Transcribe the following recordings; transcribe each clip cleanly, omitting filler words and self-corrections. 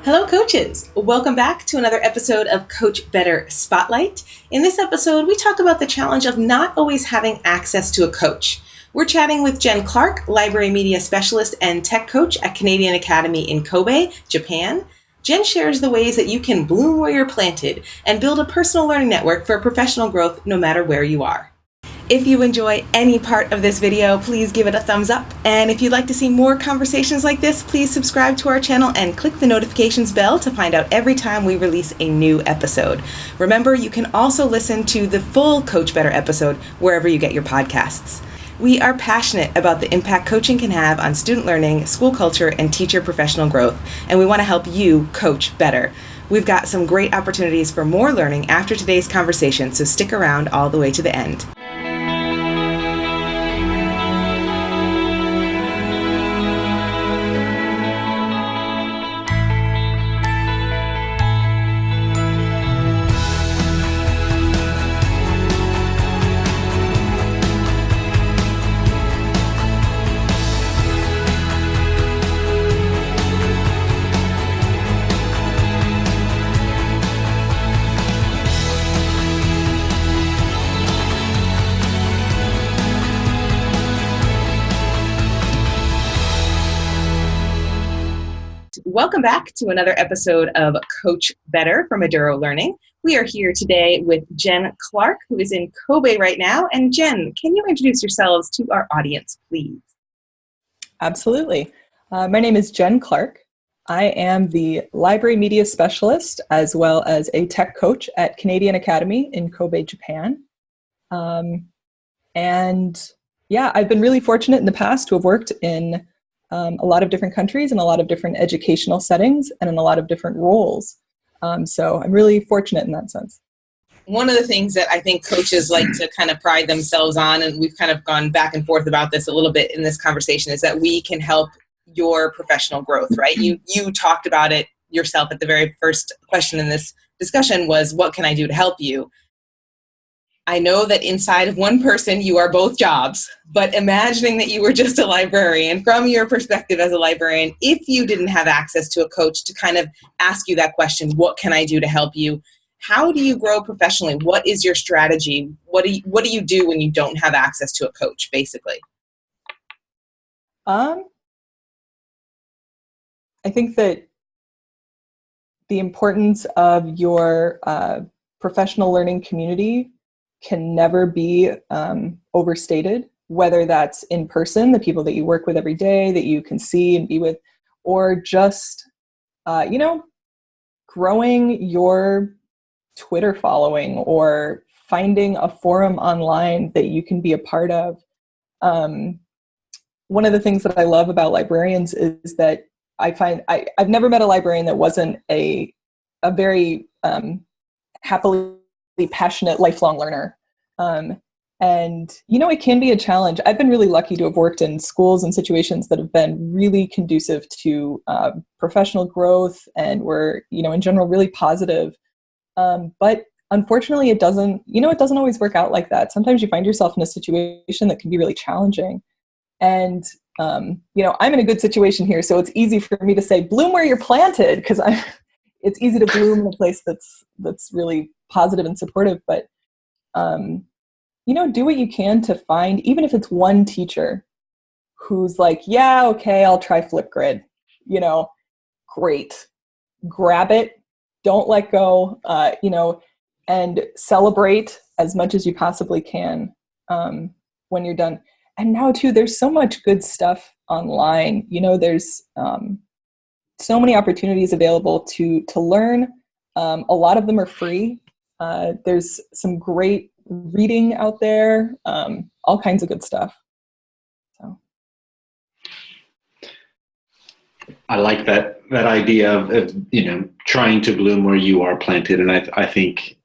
Hello, coaches. Welcome back to another episode of Coach Better Spotlight. In this episode, we talk about the challenge of not always having access to a coach. We're chatting with Jen Clark, Library Media Specialist and Tech Coach at Canadian Academy in Kobe, Japan. Jen shares the ways that you can bloom where you're planted and build a personal learning network for professional growth no matter where you are. If you enjoy any part of this video, please give it a thumbs up. And if you'd like to see more conversations like this, please subscribe to our channel and click the notifications bell to find out every time we release a new episode. Remember, you can also listen to the full Coach Better episode wherever you get your podcasts. We are passionate about the impact coaching can have on student learning, school culture, and teacher professional growth, and we want to help you coach better. We've got some great opportunities for more learning after today's conversation, so stick around all the way to the end. Welcome back to another episode of Coach Better from Eduro Learning. We are here today with Jen Clark, who is in Kobe right now. And Jen, can you introduce yourselves to our audience, please? Absolutely. My name is Jen Clark. I am the Library Media Specialist as well as a Tech Coach at Canadian Academy in Kobe, Japan. I've been really fortunate in the past to have worked in a lot of different countries and a lot of different educational settings and in a lot of different roles. So I'm really fortunate in that sense. One of the things that I think coaches like to kind of pride themselves on, and we've kind of gone back and forth about this a little bit in this conversation, is that we can help your professional growth, right? You talked about it yourself at the very first question in this discussion was, what can I do to help you? I know that inside of one person, you are both jobs, but imagining that you were just a librarian, from your perspective as a librarian, if you didn't have access to a coach to kind of ask you that question, what can I do to help you? How do you grow professionally? What is your strategy? What do you do when you don't have access to a coach, basically? I think that the importance of your professional learning community can never be overstated, whether that's in person, the people that you work with every day, that you can see and be with, or just, growing your Twitter following or finding a forum online that you can be a part of. One of the things that I love about librarians is that I find I've never met a librarian that wasn't a very happily passionate lifelong learner. It can be a challenge. I've been really lucky to have worked in schools and situations that have been really conducive to professional growth and were, in general, really positive. But unfortunately, it doesn't always work out like that. Sometimes you find yourself in a situation that can be really challenging. And, I'm in a good situation here, so it's easy for me to say, bloom where you're planted, because it's easy to bloom in a place that's really positive and supportive. But, do what you can to find, even if it's one teacher who's like, yeah, okay, I'll try Flipgrid, great. Grab it, don't let go, and celebrate as much as you possibly can when you're done. And now too, there's so much good stuff online. There's so many opportunities available to learn. A lot of them are free. There's some great reading out there, all kinds of good stuff. So, I like that idea of trying to bloom where you are planted, and I think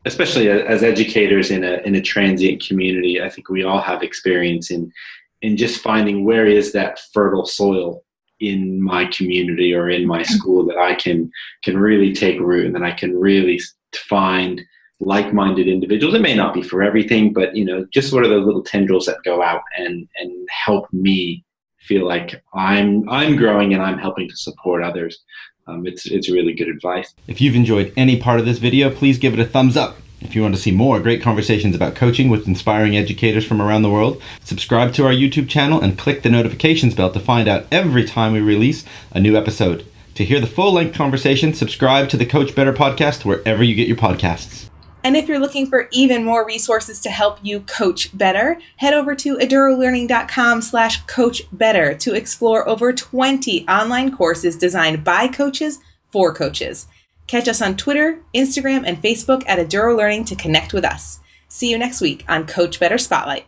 especially as educators in a transient community, I think we all have experience in just finding where is that fertile soil in my community or in my school that I can really take root, and that I can really find like-minded individuals. It may not be for everything, but just what are the little tendrils that go out and help me feel like I'm growing and I'm helping to support others. It's really good advice. If you've enjoyed any part of this video, please give it a thumbs up. If you want to see more great conversations about coaching with inspiring educators from around the world, subscribe to our YouTube channel and click the notifications bell to find out every time we release a new episode. To hear the full-length conversation, subscribe to the Coach Better podcast wherever you get your podcasts. And if you're looking for even more resources to help you coach better, head over to edurolearning.com/coachbetter to explore over 20 online courses designed by coaches for coaches. Catch us on Twitter, Instagram, and Facebook at Eduro Learning to connect with us. See you next week on Coach Better Spotlight.